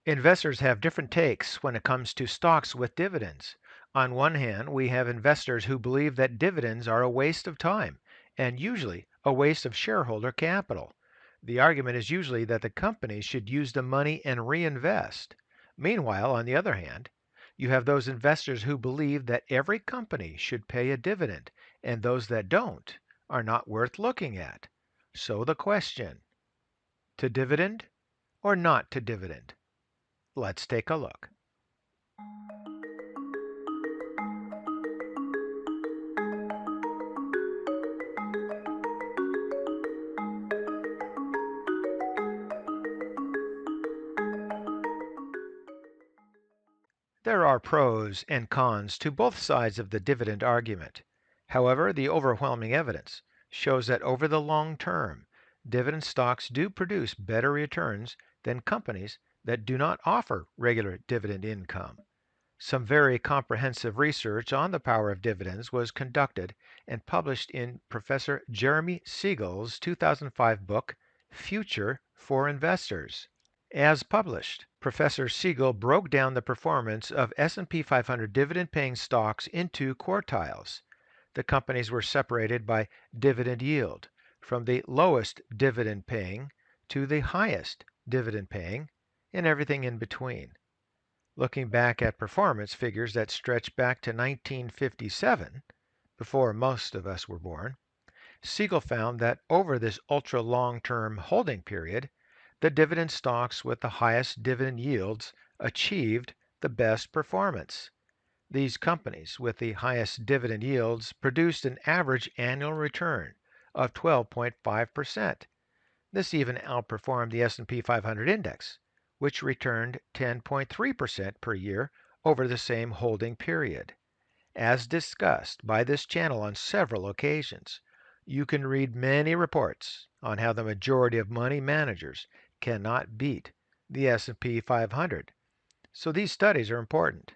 Investors have different takes when it comes to stocks with dividends. On one hand, we have investors who believe that dividends are a waste of time and usually a waste of shareholder capital. The argument is usually that the company should use the money and reinvest. Meanwhile, on the other hand, you have those investors who believe that every company should pay a dividend, and those that don't are not worth looking at. So the question, to dividend or not to dividend? Let's take a look. There are pros and cons to both sides of the dividend argument. However, the overwhelming evidence shows that over the long term, dividend stocks do produce better returns than companies that do not offer regular dividend income. Some very comprehensive research on the power of dividends was conducted and published in Professor Jeremy Siegel's 2005 book, Future for Investors. As published, Professor Siegel broke down the performance of S&P 500 dividend-paying stocks into quartiles. The companies were separated by dividend yield, from the lowest dividend-paying to the highest dividend-paying, and everything in between. Looking back at performance figures that stretch back to 1957, before most of us were born, Siegel found that over this ultra long-term holding period, the dividend stocks with the highest dividend yields achieved the best performance. These companies with the highest dividend yields produced an average annual return of 12.5%. This even outperformed the S&P 500 index, which returned 10.3% per year over the same holding period. As discussed by this channel on several occasions, you can read many reports on how the majority of money managers cannot beat the S&P 500. So these studies are important.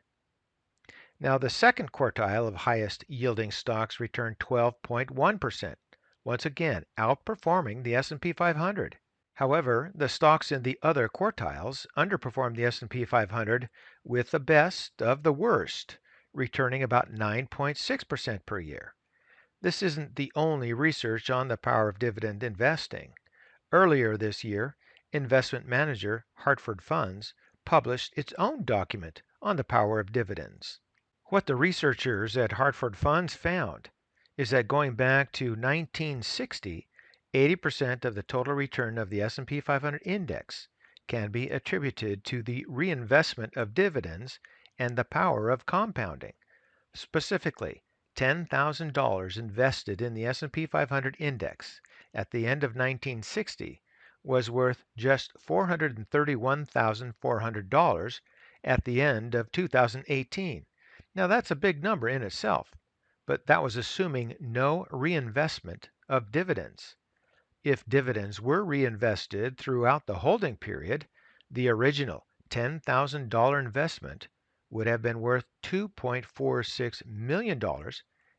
Now, the second quartile of highest yielding stocks returned 12.1%, once again outperforming the S&P 500. However, the stocks in the other quartiles underperformed the S&P 500 with the best of the worst, returning about 9.6% per year. This isn't the only research on the power of dividend investing. Earlier this year, investment manager Hartford Funds published its own document on the power of dividends. What the researchers at Hartford Funds found is that going back to 1960, 80% of the total return of the S&P 500 index can be attributed to the reinvestment of dividends and the power of compounding. Specifically, $10,000 invested in the S&P 500 index at the end of 1960 was worth just $431,400 at the end of 2018. Now that's a big number in itself, but that was assuming no reinvestment of dividends. If dividends were reinvested throughout the holding period, the original $10,000 investment would have been worth $2.46 million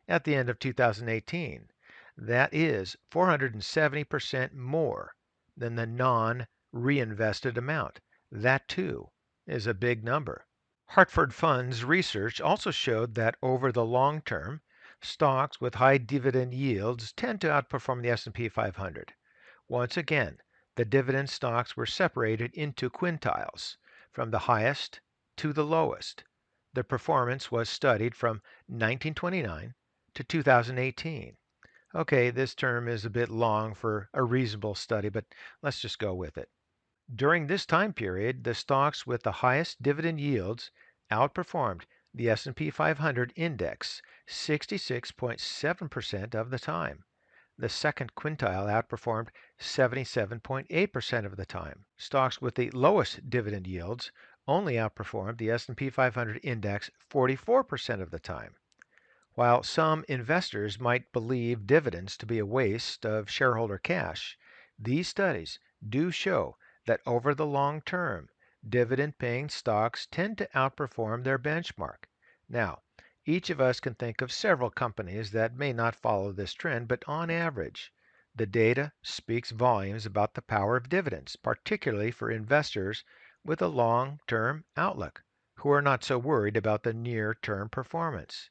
at the end of 2018. That is 470% more than the non-reinvested amount. That too is a big number. Hartford Funds research also showed that over the long term, stocks with high dividend yields tend to outperform the S&P 500. Once again, the dividend stocks were separated into quintiles, from the highest to the lowest. The performance was studied from 1929 to 2018. Okay, this term is a bit long for a reasonable study, but let's just go with it. During this time period, the stocks with the highest dividend yields outperformed the S&P 500 index 66.7% of the time. The second quintile outperformed 77.8% of the time. Stocks with the lowest dividend yields only outperformed the S&P 500 index 44% of the time. While some investors might believe dividends to be a waste of shareholder cash, these studies do show that over the long term, dividend-paying stocks tend to outperform their benchmark. Now, each of us can think of several companies that may not follow this trend, but on average, the data speaks volumes about the power of dividends, particularly for investors with a long-term outlook who are not so worried about the near-term performance.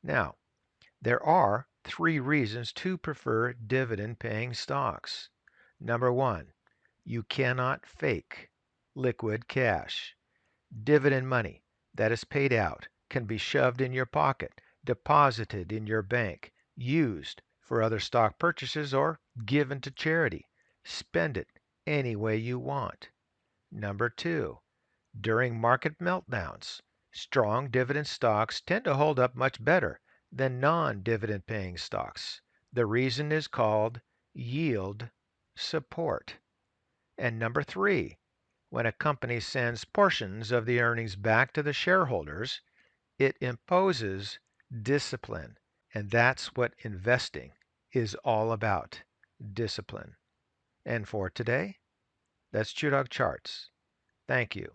Now, there are 3 reasons to prefer dividend-paying stocks. Number 1, you cannot fake liquid cash. Dividend money that is paid out can be shoved in your pocket, deposited in your bank, used for other stock purchases, or given to charity. Spend it any way you want. Number 2, during market meltdowns, strong dividend stocks tend to hold up much better than non-dividend paying stocks. The reason is called yield support. And number 3, when a company sends portions of the earnings back to the shareholders, it imposes discipline. And that's what investing is all about, discipline. And for today, that's ChewDog Charts. Thank you.